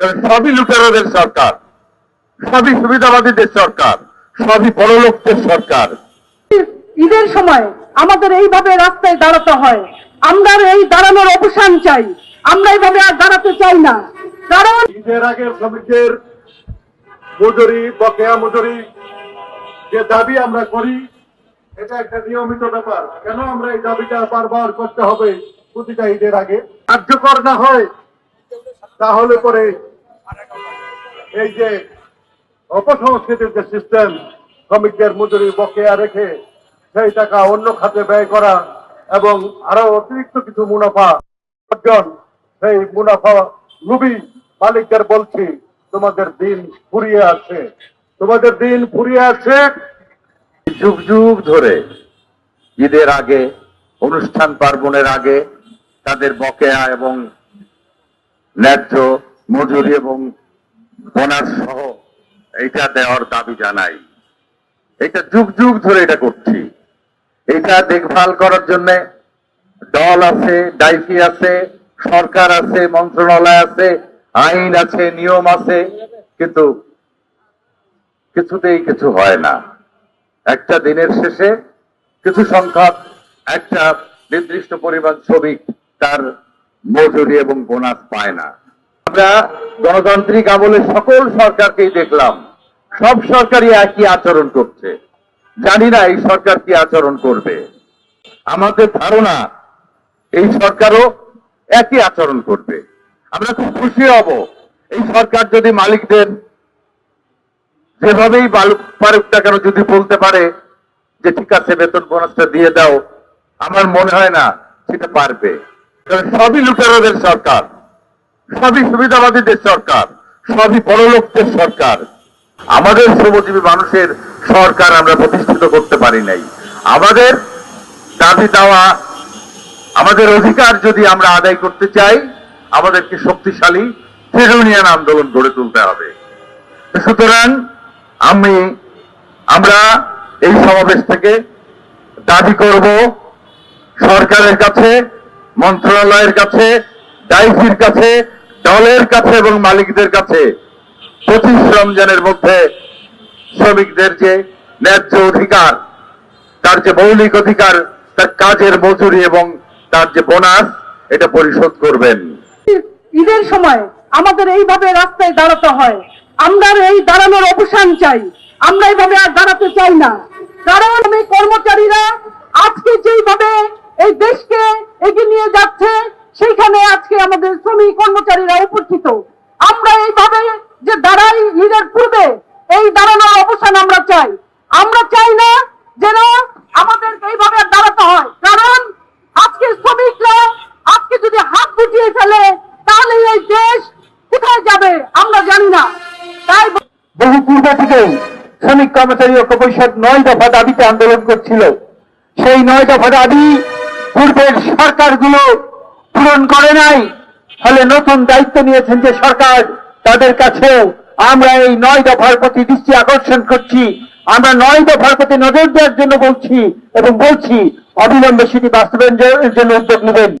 সবই লুটেরাদের সরকার, সবই সুবিধাবাদীদের সরকার, সবই বড়লোকদের সরকার। ঈদের সময় আমাদের এইভাবে রাস্তায় দাঁড়াতে হয়। আমরা এই দাঁড়ানোর অবসান চাই। আমরা এইভাবে আর দাঁড়াতে চাই না। কারণ ঈদের আগে শ্রমিকদের মজুরি, বকেয়া মজুরি যে দাবি আমরা করি, এটা একটা নিয়মিত ব্যাপার। কেন আমরা এই দাবিটা বারবার করতে হবে প্রতিটা ঈদের আগে? কার্যকর না হয় তাহলে পরে এই যে অপসংস্কৃতির যে সিস্টেম, শ্রমিকদের মজুরি বকেয়া রেখে সেই টাকা অন্য খাতে ব্যয় করা এবং আরো অতিরিক্ত কিছু মুনাফা অর্জন, সেই মুনাফা লুবি মালিকদের বলছি তোমাদের দিন ফুরিয়ে আছে, তোমাদের দিন ফুরিয়ে আছে। যুগ যুগ ধরে ঈদের আগে, অনুষ্ঠান পার্বণের আগে তাদের বকেয়া এবং ন্যায্য মজুরি এবং বোনাস সহ এইটা দেওয়ার দাবি জানাই। এটা যুগ যুগ ধরে এটা করছি। এটা দেখভাল করার জন্য দল আছে, ডাইসি আছে, সরকার আছে, মন্ত্রণালয় আছে, আইন আছে, নিয়ম আছে, কিন্তু কিছুতেই কিছু হয় না। একটা দিনের শেষে কিছু সংখ্যক একটা নির্দিষ্ট পরিমাণ শ্রমিক তার মজুরি এবং বোনাস পায় না। আমরা গণতান্ত্রিক আমলে সকল সরকারকেই দেখলাম, সব সরকারই একই আচরণ করছে। জানি না এই সরকার কি আচরণ করবে। আমাদের ধারণা এই সরকারও একই আচরণ করবে। আমরা খুব খুশি হব এই সরকার যদি মালিকদের যেভাবেই পারুক না কেন যদি বলতে পারে যে ঠিক আছে বেতন বোনাসটা দিয়ে দাও, আমার মনে হয় না সেটা পারবে। কারণ সবই লুটেরাদের সরকার, সবই সুবিধাবাদীদের সরকার, সবই বড়লোকদের সরকার। আমাদের শ্রমজীবী মানুষের সরকার আমরা প্রতিষ্ঠিত করতে পারি নাই। আমাদের দাবি দেওয়া, আমাদের অধিকার যদি আমরা আদায় করতে চাই, আমাদেরকে শক্তিশালী ট্রেড ইউনিয়ন আন্দোলন গড়ে তুলতে হবে। সুতরাং আমরা এই সমাবেশ থেকে দাবি করব সরকারের কাছে, মন্ত্রণালয়ের কাছে, ডাইসির কাছে, দলের কাছে এবং মালিকদের কাছে 25 রমজানের মধ্যে শ্রমিকদের যে ন্যায্য অধিকার, তার যে মৌলিক অধিকার, তার কাজের মজুরি এবং তার যে বোনাস, এটা পরিশোধ করবেন। ঈদের সময় আমাদের এইভাবে রাস্তায় দাঁড়াতে হয়। আমরা এই দাঁড়ানোর অবসান চাই। আমরা এইভাবে আর দাঁড়াতে চাই না। কারণ এই কর্মচারীরা আজকে যেইভাবে এই দেশকে এগিয়ে নিয়ে যাচ্ছে, সেইখানে আজকে আমাদের শ্রমিক কর্মচারীরা উপস্থিত। আমরা এইভাবে যে দাঁড়াই ঈদের পূর্বে, এই দাঁড়ানোর অবসান আমরা চাই। আমরা চাই না যেন আমাদের এইভাবে দাঁড়াতে হয়। কারণ আজকে শ্রমিকরা আজকে যদি হাত গুটিয়ে ফেলে, তাহলে এই দেশ কোথায় যাবে আমরা জানি না। তাই বহু পূর্ব থেকেই শ্রমিক কর্মচারী ঐক্য পরিষদ 9 দফা দাবিতে আন্দোলন করছিল। সেই 9 দফা দাবি পূর্বের সরকারগুলো পূরণ করে নাই। ফলে নতুন দায়িত্ব নিয়েছেন যে সরকার, তাদের কাছেও আমরা এই 9 দফার প্রতি দৃষ্টি আকর্ষণ করছি। আমরা 9 দফার প্রতি নজর দেওয়ার জন্য বলছি এবং বলছি অবিলম্বে সেটি বাস্তবায়নের জন্য উদ্যোগ নেবেন।